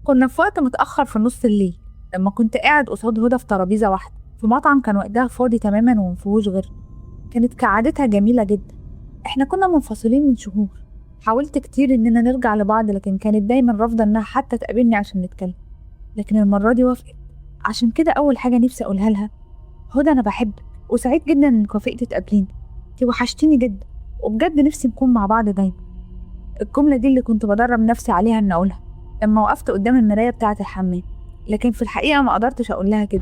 كنا في وقت متأخر في نص الليل لما كنت قاعد قصاد هدى في ترابيزة واحدة في مطعم كان وقتها فاضي تماما ومفيهوش غير. كانت كعادتها جميلة جدا. احنا كنا منفصلين من شهور. حاولت كتير اننا نرجع لبعض لكن كانت دايما رافضة انها حتى تقابلني عشان نتكلم. لكن المرة دي وافقت. عشان كده اول حاجة نفسي اقولها لها: هدى انا بحبك وسعيد جدا انك وافقتي تقابليني. انتي وحشتيني جدا وبجد نفسي نكون مع بعض دايما. الجملة دي اللي كنت بدرب نفسي عليها إن أقولها لما وقفت قدام المراية بتاعة الحمام، لكن في الحقيقة ما قدرتش أقول لها كده.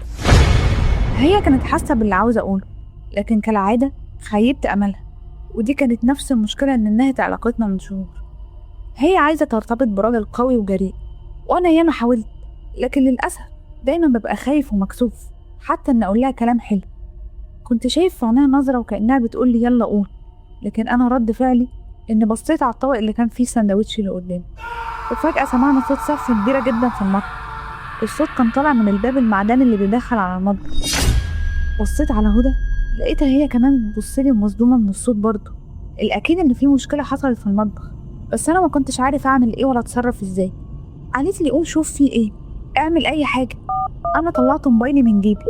هي كانت حاسة باللي عاوزة أقوله، لكن كالعادة خيبت أملها. ودي كانت نفس المشكلة إن نهت علاقتنا من شهور. هي عايزة ترتبط براجل قوي وجريء، وأنا ياما حاولت، لكن للأسف دايما ببقى خايف ومكسوف حتى إن أقول لها كلام حلو. كنت شايف في عينيها نظرة وكأنها بتقول لي يلا قول، لكن أنا رد فعلي إني بصيت على الطبق اللي كان فيه السندوتش اللي قدامي. وفجأة سمعنا صوت صرخة كبيرة جدا في المطبخ. الصوت كان طالع من الباب المعدني اللي بيدخل على المطبخ. بصيت على هدى، لقيتها هي كمان بتبصلي ومصدومة من الصوت برضه. الأكيد إن في مشكلة حصلت في المطبخ، بس أنا ما كنتش عارف أعمل إيه ولا أتصرف إزاي. قالت لي قوم شوف في إيه، اعمل أي حاجة. أنا طلعت موبايلي من جيبي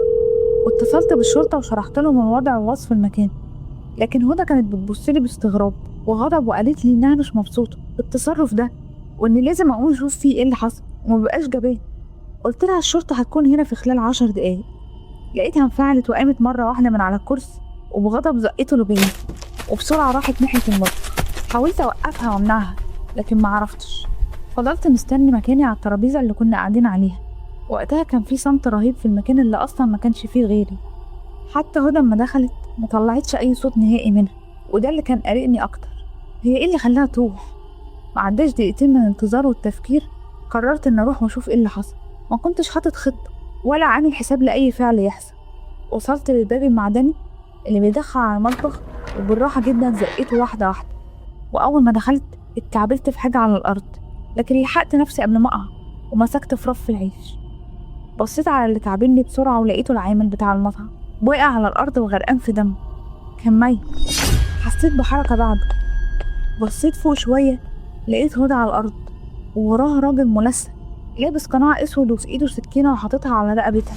واتصلت بالشرطة وشرحت لهم الوضع ووصف المكان، لكن هدى كانت بتبصلي باستغراب وغضب وقالت لي إنها مش مبسوطة بالتصرف ده وإني لازم أقوم أشوف فيه إيه اللي حصل ومبقاش جبان. قلت لها الشرطة هتكون هنا في خلال 10 دقايق. لقيتها انفعلت وقامت مرة واحدة من على الكرسي وبغضب زقته لبعيد وبسرعة راحت ناحية المطبخ. حاولت أوقفها وأمنعها لكن معرفتش. فضلت مستني مكاني على الترابيزة اللي كنا قاعدين عليها. وقتها كان في صمت رهيب في المكان اللي أصلا ما كانش فيه غيري. حتى هدى لما دخلت مطلعتش أي صوت نهائي منها، وده اللي كان قلقني أكتر. هي إيه اللي خلاها تروح؟ معداش دقيقتين من الانتظار والتفكير قررت إن أروح وأشوف إيه اللي حصل. ما كنتش حاطط خطة ولا عامل حساب لأي فعل يحصل. وصلت للباب المعدني اللي بيدخل على المطبخ وبالراحة جدا زقيته واحدة واحدة. وأول ما دخلت اتكعبلت في حاجة على الأرض، لكن لحقت نفسي قبل ما أقع ومسكت في رف العيش. بصيت على اللي كعبلني بسرعة ولقيته العامل بتاع المطعم وقع على الأرض وغرقان في دم، كان ميت. حسيت بحركة بعده، بصيت فوق شوية لقيت هدى على الأرض ووراها راجل ملثم لابس قناع اسود وفي ايده سكينة وحاططها على رقبتها.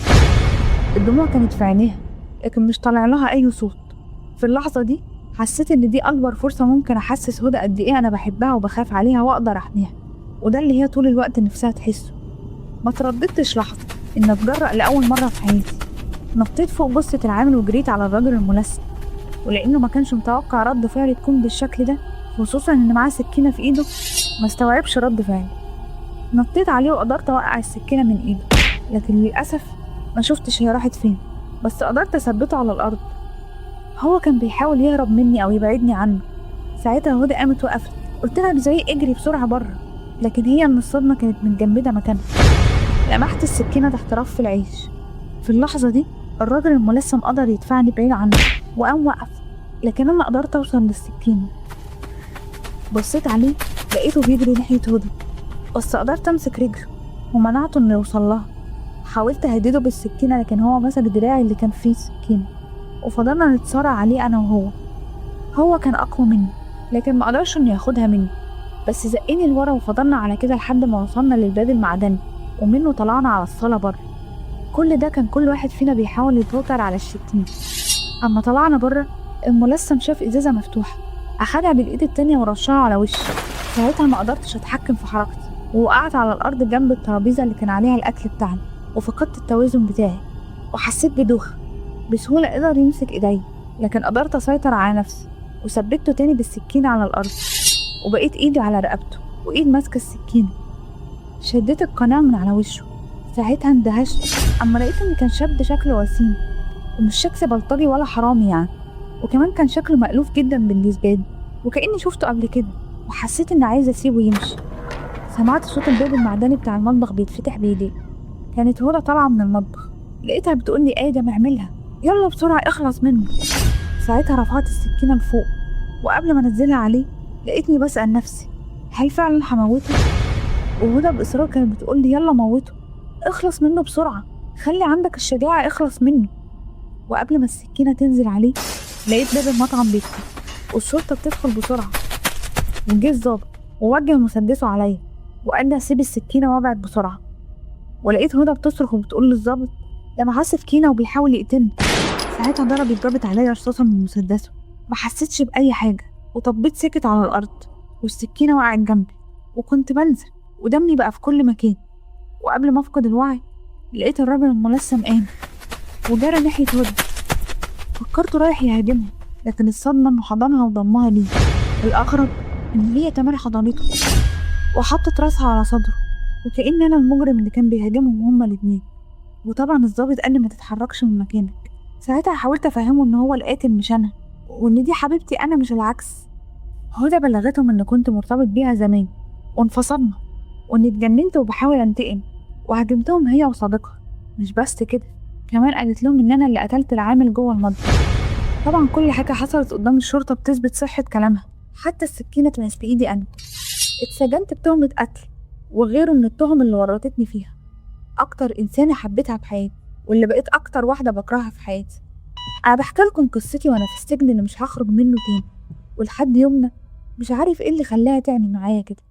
الدموع كانت في عينيها لكن مش طالع لها اي صوت. في اللحظة دي حسيت ان دي اكبر فرصة ممكن احسس هدى قد ايه انا بحبها وبخاف عليها واقدر احميها، وده اللي هي طول الوقت نفسها تحسه. ما ترددتش لحظة ان اتجرأ لاول مرة في حياتي. نطيت فوق جثة العامل وجريت على الراجل الملثم، ولانه ما كانش متوقع رد فعلي تكون بالشكل ده، خصوصا ان معاه سكينة في ايده، ما استوعبش رد فعلي. نطيت عليه وقدرت اوقع السكينة من ايده، لكن للأسف ما شفتش هي راحت فين، بس قدرت اثبته على الارض. هو كان بيحاول يهرب مني او يبعدني عنه. ساعتها هدى قامت وقفت، قلت لها بزعيق اجري بسرعة بره، لكن هي من الصدمة كانت متجمدة مكانها. لمحت السكينة تحت رف العيش. في اللحظة دي الراجل الملثم قدر يدفعني بعيد عنه وقام وقف، لكن انا قدرت اوصل للسكينة. بصيت عليه لقيته بيجري ناحية هدى، بس قدرت امسك رجله ومنعته انه يوصل لها. حاولت اهدده بالسكينة لكن هو مسك دراعي اللي كان فيه السكينة، وفضلنا نتصارع عليه انا وهو. هو كان اقوى مني لكن ما قدرش انه ياخدها مني، بس زقني لورا وفضلنا على كده لحد ما وصلنا للباب المعدني ومنه طلعنا على الصالة بره. كل ده كان كل واحد فينا بيحاول يتوتر على الشتيمة. اما طلعنا بره الملثم شاف ازازة مفتوحة، اخدها بالايد التانية ورشها على وشي. ساعتها ما قدرتش اتحكم في حركتي ووقعت على الارض جنب الترابيزة اللي كان عليها الاكل بتاعنا، وفقدت التوازن بتاعي وحسيت بدوخة. بسهولة قدر يمسك ايدي لكن قدرت اسيطر على نفسي وثبته تاني بالسكينة على الارض، وبقيت ايدي على رقبته وايد ماسكة السكينة. شديت القناع من على وشه. ساعتها اندهشت اما لقيت ان كان شاب شكله وسيم ومش شخص بلطجي ولا حرامي يعني، وكمان كان شكله مألوف جدا بالنسبة لي وكأني شفته قبل كده، وحسيت اني عايزة اسيبه يمشي. سمعت صوت الباب المعدني بتاع المطبخ بيتفتح بايديه. كانت هدى طالعة من المطبخ، لقيتها بتقولي آدم اعملها يلا بسرعة اخلص منه. ساعتها رفعت السكينة لفوق، وقبل ما انزلها عليه لقيتني بسأل نفسي هل فعلا هموته؟ وهدى بإصرار كانت بتقولي يلا موته، اخلص منه بسرعة، خلي عندك الشجاعة اخلص منه. وقبل ما السكينة تنزل عليه لقيت باب المطعم بيفتح والشرطة بتدخل بسرعة، وجه الظابط ووجه مسدسه عليا وقال لي اسيب السكينة وابعد بسرعة. ولقيت هدى بتصرخ وبتقول للظابط ده معاه سكينة وبيحاول يقتلني. ساعتها ضرب اتضربت عليا رصاصة من مسدسه، ما حسيتش بأي حاجة وطبيت سكت على الأرض، والسكينة وقعت جنبي وكنت بنزل ودمي بقى في كل مكان. وقبل ما أفقد الوعي لقيت الراجل الملثم قام وجرى ناحية هدى. فكرته رايح يهاجمها، لكن الصدمة إنه حضنها وضمها ليه. الأغرب إن هي كمان حضنته وحطت راسها على صدره، وكأن أنا المجرم اللي كان بيهاجمهم هما الاتنين. وطبعا الضابط قال لي ما تتحركش من مكانك. ساعتها حاولت أفهمه إن هو القاتل مش أنا، وإن دي حبيبتي أنا مش العكس. هدى بلغتهم إن كنت مرتبط بيها زمان وانفصلنا، وإني اتجننت وبحاول أنتقم وهاجمتهم هي وصديقها. مش بس كده، كمان قالت لهم إن أنا اللي قتلت العامل جوه المطبخ. طبعا كل حاجة حصلت قدام الشرطة بتثبت صحة كلامها، حتى السكينة كانت في إيدي أنا. اتسجنت بتهمة قتل وغيره من التهم اللي ورطتني فيها. أكتر إنسانة حبيتها في حياتي، واللي بقيت أكتر واحدة بكرهها في حياتي. أنا بحكي لكم قصتي وأنا في السجن اللي مش هخرج منه تاني، ولحد يومنا مش عارف إيه اللي خلاها تعمل معايا كده.